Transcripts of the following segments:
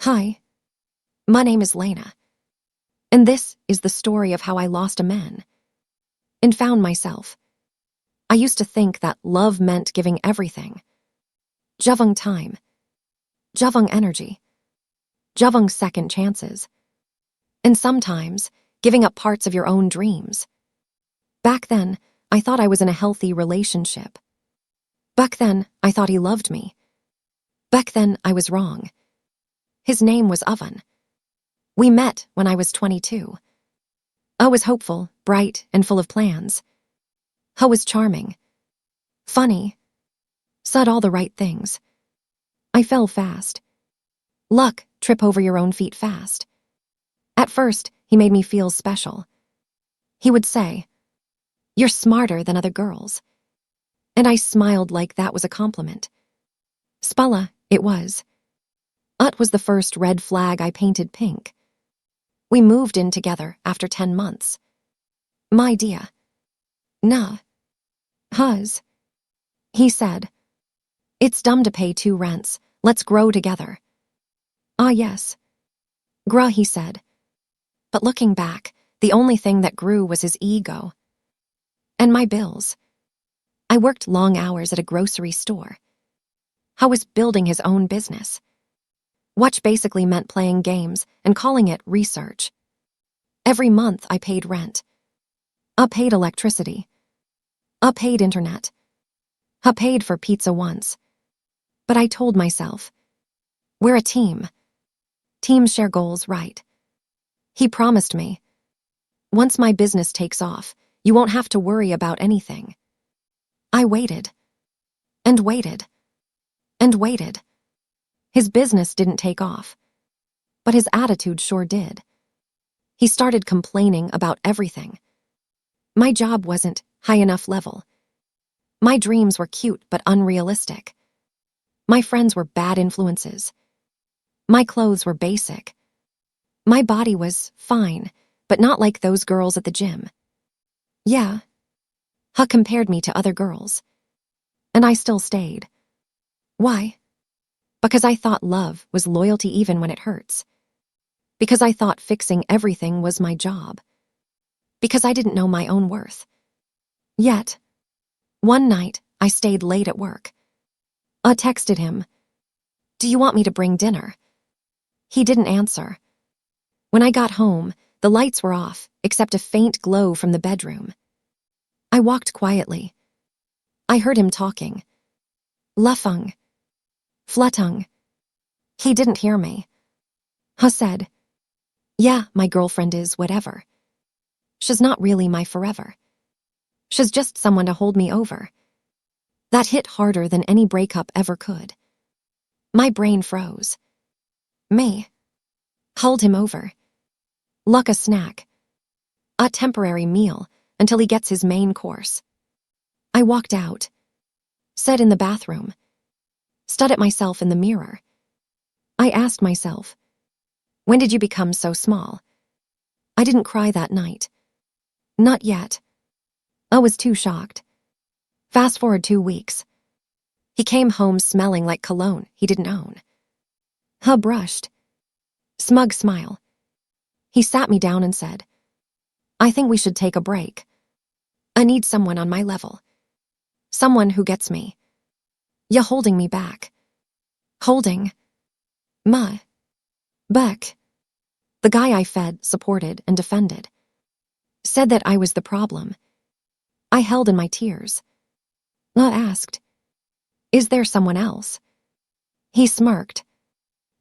Hi, my name is Lena, and this is the story of how I lost a man and found myself. I used to think that love meant giving everything. Javung time, javung energy, javung second chances, and sometimes giving up parts of your own dreams. Back then, I thought I was in a healthy relationship. Back then, I thought he loved me. Back then, I was wrong. His name was Oven. We met when I was 22. I was hopeful, bright, and full of plans. I was charming, funny, said all the right things. I fell fast. Luck, trip over your own feet fast. At first, he made me feel special. He would say, "You're smarter than other girls." And I smiled like that was a compliment. Spalla, it was. Ut was the first red flag I painted pink. We moved in together after 10 months. My dear. Nah. Huz. He said, "It's dumb to pay 2 rents. Let's grow together." Ah, yes. Gruh, he said. But looking back, the only thing that grew was his ego. And my bills. I worked long hours at a grocery store. I was building his own business. Which basically meant playing games and calling it research. Every month I paid rent. I paid electricity. I paid internet. I paid for pizza once. But I told myself, we're a team. Teams share goals, right? He promised me, once my business takes off, you won't have to worry about anything. I waited. And waited. And waited. His business didn't take off. But his attitude sure did. He started complaining about everything. My job wasn't high enough level. My dreams were cute but unrealistic. My friends were bad influences. My clothes were basic. My body was fine, but not like those girls at the gym. Yeah. Huck compared me to other girls. And I still stayed. Why? Because I thought love was loyalty even when it hurts. Because I thought fixing everything was my job. Because I didn't know my own worth. Yet, one night, I stayed late at work. I texted him, "Do you want me to bring dinner?" He didn't answer. When I got home, the lights were off, except a faint glow from the bedroom. I walked quietly. I heard him talking. Lufung. Flutung. He didn't hear me. I said, "Yeah, my girlfriend is whatever. She's not really my forever. She's just someone to hold me over." That hit harder than any breakup ever could. My brain froze. Me. Hold him over. Luck a snack. A temporary meal until he gets his main course. I walked out. Sat in the bathroom. Stood at myself in the mirror. I asked myself, when did you become so small? I didn't cry that night. Not yet. I was too shocked. Fast forward 2 weeks. He came home smelling like cologne he didn't own. I brushed. Smug smile. He sat me down and said, "I think we should take a break. I need someone on my level. Someone who gets me. You're holding me back." Holding. Ma. Beck. The guy I fed, supported, and defended. Said that I was the problem. I held in my tears. I asked, "Is there someone else?" He smirked.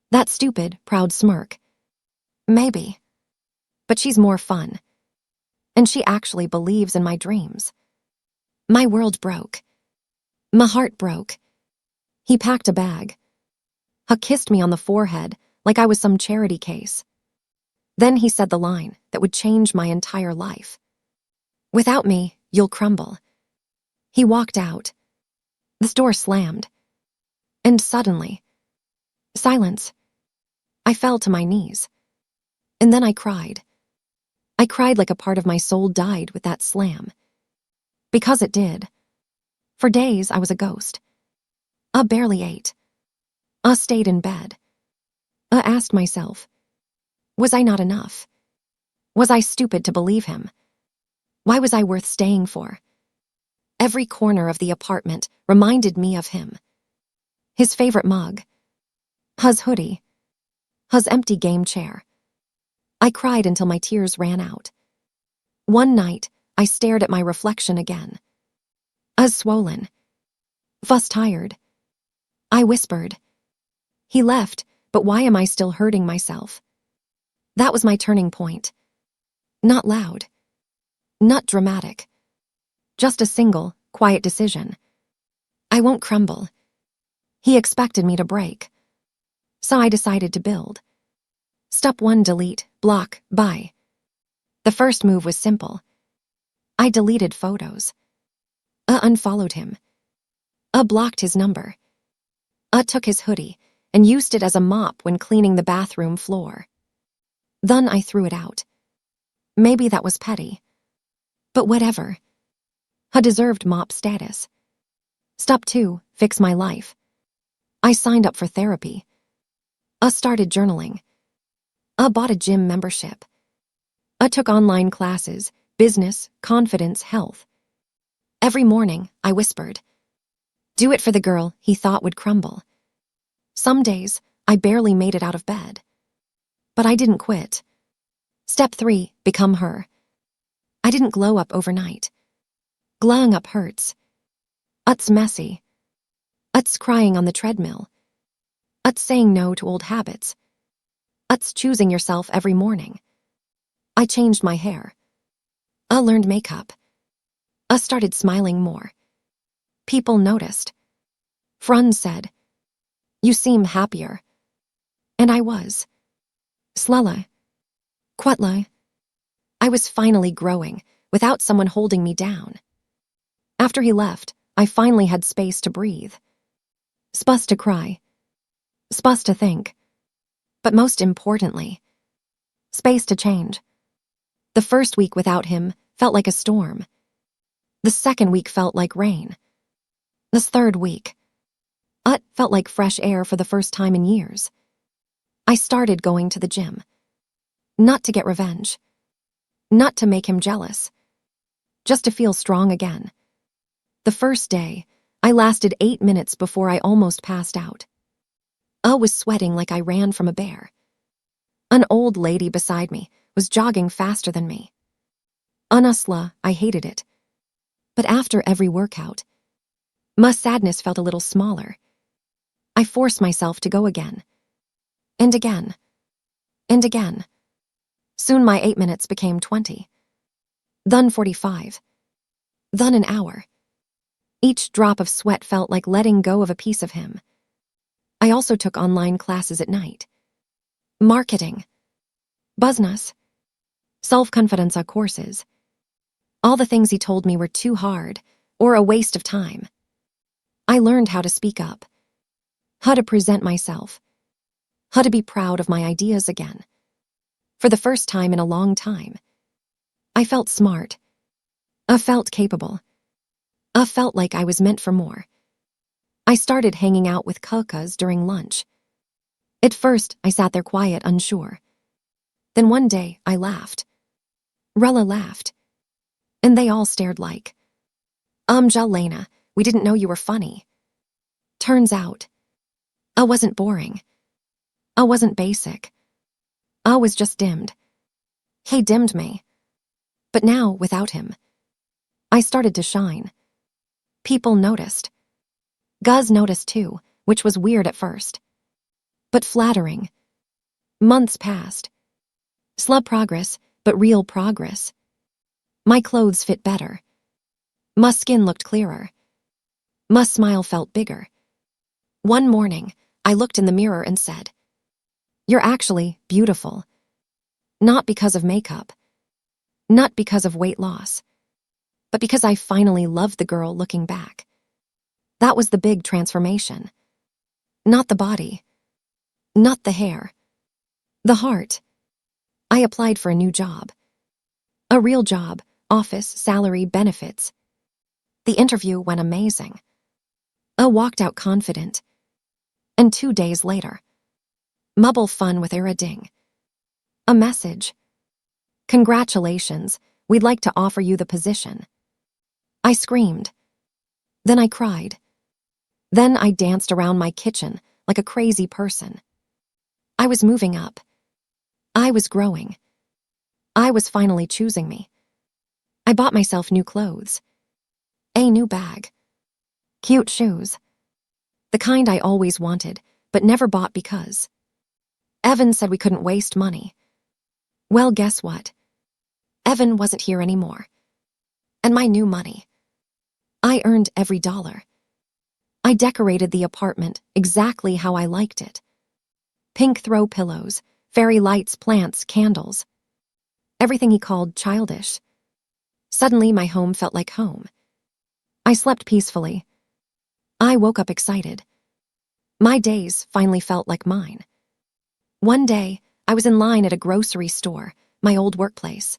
That stupid, proud smirk. "Maybe. But she's more fun. And she actually believes in my dreams." My world broke. My heart broke. He packed a bag. He kissed me on the forehead like I was some charity case. Then he said the line that would change my entire life. "Without me, you'll crumble." He walked out. The door slammed. And suddenly, silence. I fell to my knees. And then I cried. I cried like a part of my soul died with that slam. Because it did. For days, I was a ghost. I barely ate. I stayed in bed. Asked myself, was I not enough? Was I stupid to believe him? Why was I worth staying for? Every corner of the apartment reminded me of him. His favorite mug, his hoodie, his empty game chair. I cried until my tears ran out. One night, I stared at my reflection again. Swollen, tired. I whispered, he left, but why am I still hurting myself? That was my turning point. Not loud, not dramatic, just a single, quiet decision. I won't crumble. He expected me to break. So I decided to build. Step 1, delete, block, buy. The first move was simple. I deleted photos. Unfollowed him. Blocked his number. Took his hoodie and used it as a mop when cleaning the bathroom floor. Then I threw it out. Maybe that was petty. But whatever. I deserved mop status. Step 2, fix my life. I signed up for therapy. Started journaling. Bought a gym membership. Took online classes, business, confidence, health. Every morning, I whispered, do it for the girl he thought would crumble. Some days, I barely made it out of bed. But I didn't quit. Step 3, become her. I didn't glow up overnight. Glowing up hurts. It's messy. It's crying on the treadmill. It's saying no to old habits. It's choosing yourself every morning. I changed my hair. I learned makeup. I started smiling more. People noticed. Friends said, you seem happier. And I was. Slowly. Quietly. I was finally growing, without someone holding me down. After he left, I finally had space to breathe. Space to cry. Space to think. But most importantly, space to change. The first week without him felt like a storm. The second week felt like rain. This third week, it felt like fresh air for the first time in years. I started going to the gym. Not to get revenge. Not to make him jealous. Just to feel strong again. The first day, I lasted 8 minutes before I almost passed out. I was sweating like I ran from a bear. An old lady beside me was jogging faster than me. Honestly, I hated it. But after every workout, my sadness felt a little smaller. I forced myself to go again. And again. And again. Soon my 8 minutes became 20. Then 45. Then an hour. Each drop of sweat felt like letting go of a piece of him. I also took online classes at night. Marketing. Business. Self-confidence courses. All the things he told me were too hard or a waste of time. I learned how to speak up. How to present myself. How to be proud of my ideas again. For the first time in a long time. I felt smart. I felt capable. I felt like I was meant for more. I started hanging out with Kakas during lunch. At first, I sat there quiet, unsure. Then one day, I laughed. Rella laughed. And they all stared like, Jelena, we didn't know you were funny. Turns out, I wasn't boring. I wasn't basic. I was just dimmed. He dimmed me. But now, without him, I started to shine. People noticed. Guz noticed too, which was weird at first. But flattering. Months passed. Slow progress, but real progress. My clothes fit better. My skin looked clearer. My smile felt bigger. One morning, I looked in the mirror and said, you're actually beautiful. Not because of makeup. Not because of weight loss. But because I finally loved the girl looking back. That was the big transformation. Not the body. Not the hair. The heart. I applied for a new job. A real job, office, salary, benefits. The interview went amazing. I walked out confident. And 2 days later, Mubble fun with Irading. A message. Congratulations, we'd like to offer you the position. I screamed. Then I cried. Then I danced around my kitchen like a crazy person. I was moving up. I was growing. I was finally choosing me. I bought myself new clothes. A new bag. Cute shoes. The kind I always wanted, but never bought because Evan said we couldn't waste money. Well, guess what? Evan wasn't here anymore. And my new money. I earned every dollar. I decorated the apartment exactly how I liked it. Pink throw pillows, fairy lights, plants, candles. Everything he called childish. Suddenly, my home felt like home. I slept peacefully. I woke up excited. My days finally felt like mine. One day, I was in line at a grocery store, my old workplace.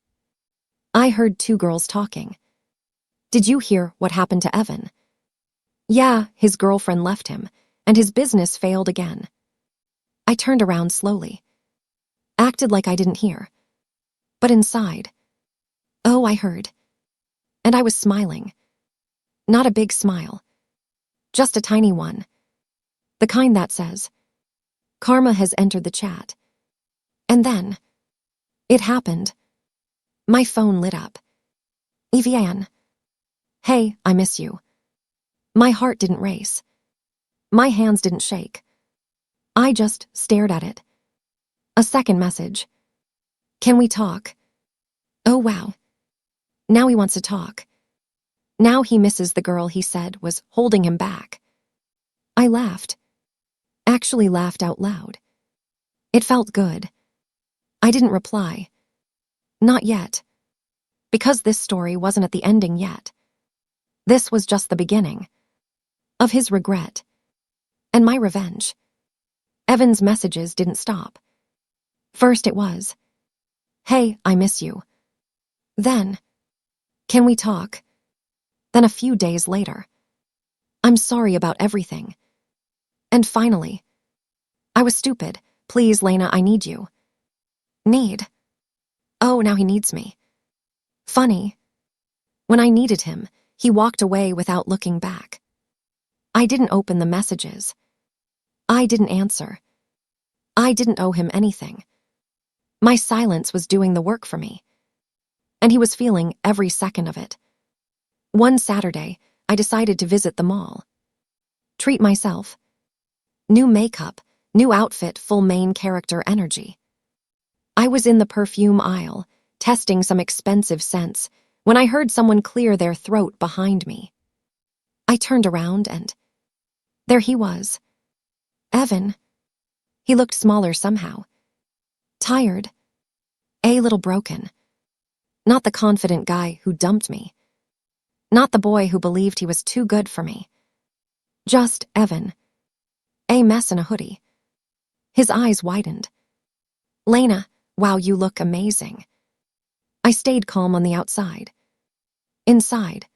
I heard two girls talking. Did you hear what happened to Evan? Yeah, his girlfriend left him, and his business failed again. I turned around slowly. Acted like I didn't hear. But inside, oh, I heard. And I was smiling. Not a big smile. Just a tiny one. The kind that says, Karma has entered the chat. And then, it happened. My phone lit up. Evian. Hey, I miss you. My heart didn't race. My hands didn't shake. I just stared at it. A second message. Can we talk? Oh, wow. Now he wants to talk. Now he misses the girl he said was holding him back. I laughed. Actually laughed out loud. It felt good. I didn't reply. Not yet. Because this story wasn't at the ending yet. This was just the beginning. Of his regret. And my revenge. Evan's messages didn't stop. First it was, hey, I miss you. Then, can we talk? Then a few days later, I'm sorry about everything. And finally, I was stupid. Please, Lena, I need you. Need? Oh, now he needs me. Funny. When I needed him, he walked away without looking back. I didn't open the messages. I didn't answer. I didn't owe him anything. My silence was doing the work for me. And he was feeling every second of it. One Saturday, I decided to visit the mall. Treat myself. New makeup, new outfit, full main character energy. I was in the perfume aisle, testing some expensive scents, when I heard someone clear their throat behind me. I turned around and there he was. Evan. He looked smaller somehow. Tired. A little broken. Not the confident guy who dumped me. Not the boy who believed he was too good for me. Just Evan. A mess in a hoodie. His eyes widened. Lena, wow, you look amazing. I stayed calm on the outside. Inside,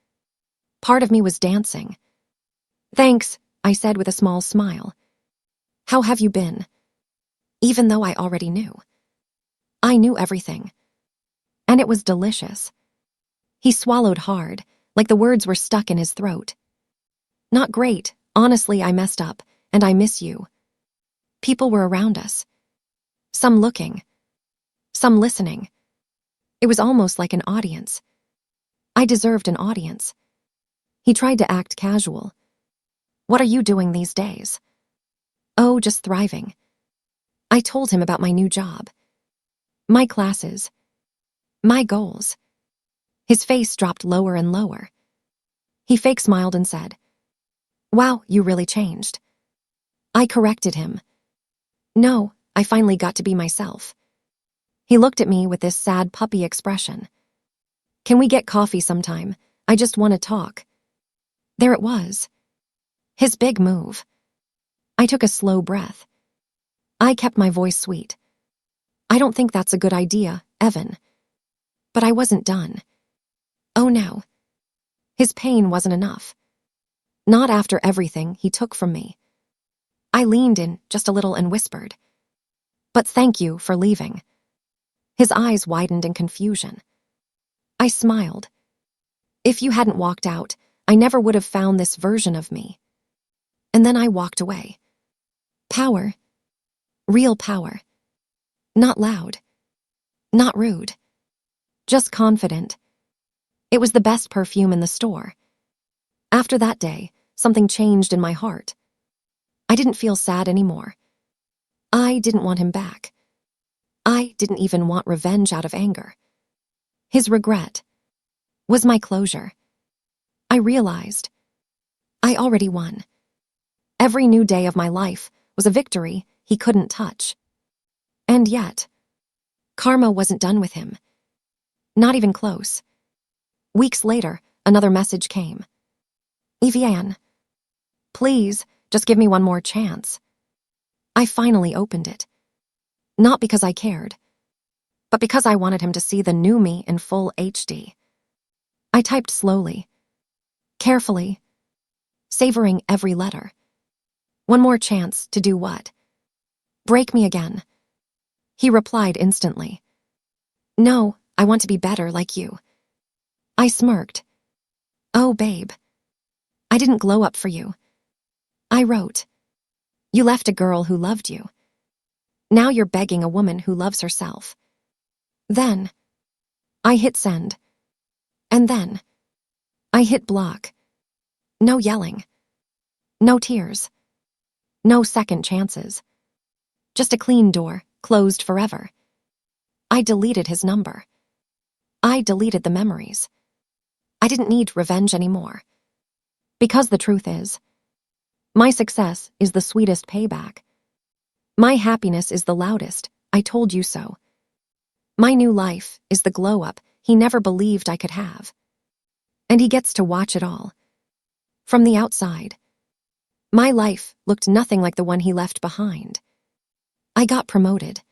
part of me was dancing. Thanks, I said with a small smile. How have you been? Even though I already knew. I knew everything. And it was delicious. He swallowed hard, like the words were stuck in his throat. Not great, honestly, I messed up, and I miss you. People were around us. Some looking. Some listening. It was almost like an audience. I deserved an audience. He tried to act casual. What are you doing these days? Oh, just thriving. I told him about my new job. My classes. My goals. His face dropped lower and lower. He fake smiled and said, wow, you really changed. I corrected him. No, I finally got to be myself. He looked at me with this sad puppy expression. Can we get coffee sometime? I just want to talk. There it was. His big move. I took a slow breath. I kept my voice sweet. I don't think that's a good idea, Evan. But I wasn't done. Oh no. His pain wasn't enough. Not after everything he took from me. I leaned in just a little and whispered, But thank you for leaving." His eyes widened in confusion. I smiled. "If you hadn't walked out, I never would have found this version of me." And then I walked away. Power. Real power. Not loud. Not rude. Just confident. It was the best perfume in the store. After that day, something changed in my heart. I didn't feel sad anymore. I didn't want him back. I didn't even want revenge out of anger. His regret was my closure. I realized I already won. Every new day of my life was a victory he couldn't touch. And yet, karma wasn't done with him. Not even close. Weeks later, another message came. "Evian, please, just give me one more chance." I finally opened it. Not because I cared, but because I wanted him to see the new me in full HD. I typed slowly, carefully, savoring every letter. One more chance to do what? Break me again. He replied instantly. "No, I want to be better like you." I smirked. "Oh, babe. I didn't glow up for you." I wrote, "You left a girl who loved you. Now you're begging a woman who loves herself." Then, I hit send. And then, I hit block. No yelling. No tears. No second chances. Just a clean door, closed forever. I deleted his number. I deleted the memories. I didn't need revenge anymore. Because the truth is, my success is the sweetest payback. My happiness is the loudest, "I told you so." My new life is the glow-up he never believed I could have. And he gets to watch it all. From the outside, my life looked nothing like the one he left behind. I got promoted.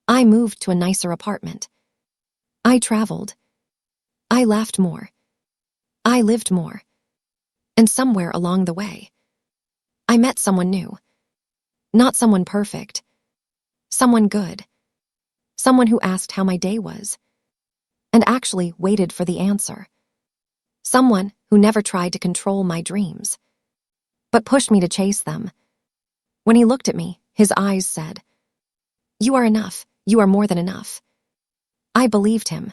I moved to a nicer apartment. I traveled. I laughed more. I lived more. And somewhere along the way, I met someone new. Not someone perfect. Someone good. Someone who asked how my day was, and actually waited for the answer. Someone who never tried to control my dreams, but pushed me to chase them. When he looked at me, his eyes said, "You are enough. You are more than enough." I believed him,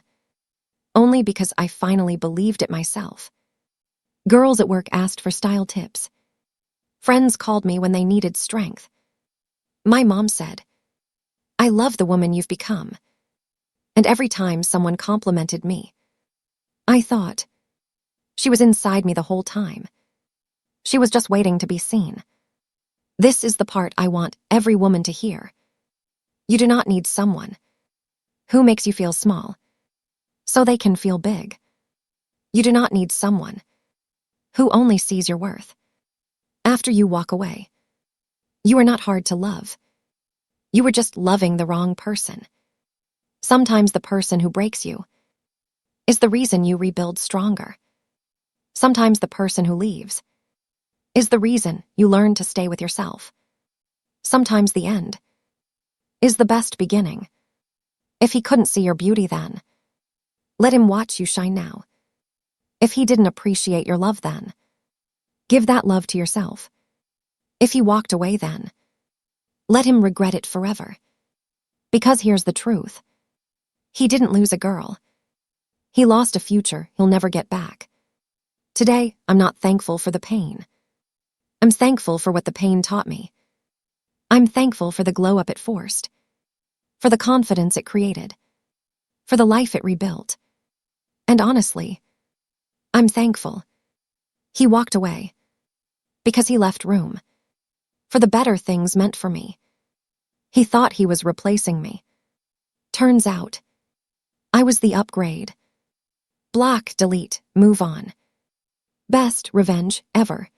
only because I finally believed it myself. Girls at work asked for style tips. Friends called me when they needed strength. My mom said, "I love the woman you've become." And every time someone complimented me, I thought, she was inside me the whole time. She was just waiting to be seen. This is the part I want every woman to hear. You do not need someone who makes you feel small, so they can feel big. You do not need someone who only sees your worth after you walk away. You are not hard to love. You were just loving the wrong person. Sometimes the person who breaks you is the reason you rebuild stronger. Sometimes the person who leaves is the reason you learn to stay with yourself. Sometimes the end is the best beginning. If he couldn't see your beauty then, let him watch you shine now. If he didn't appreciate your love then, give that love to yourself. If he walked away then, let him regret it forever. Because here's the truth. He didn't lose a girl. He lost a future he'll never get back. Today, I'm not thankful for the pain. I'm thankful for what the pain taught me. I'm thankful for the glow-up it forced, for the confidence it created, for the life it rebuilt. And honestly, I'm thankful he walked away, because he left room for the better things meant for me. He thought he was replacing me. Turns out, I was the upgrade. Block, delete, move on. Best revenge ever.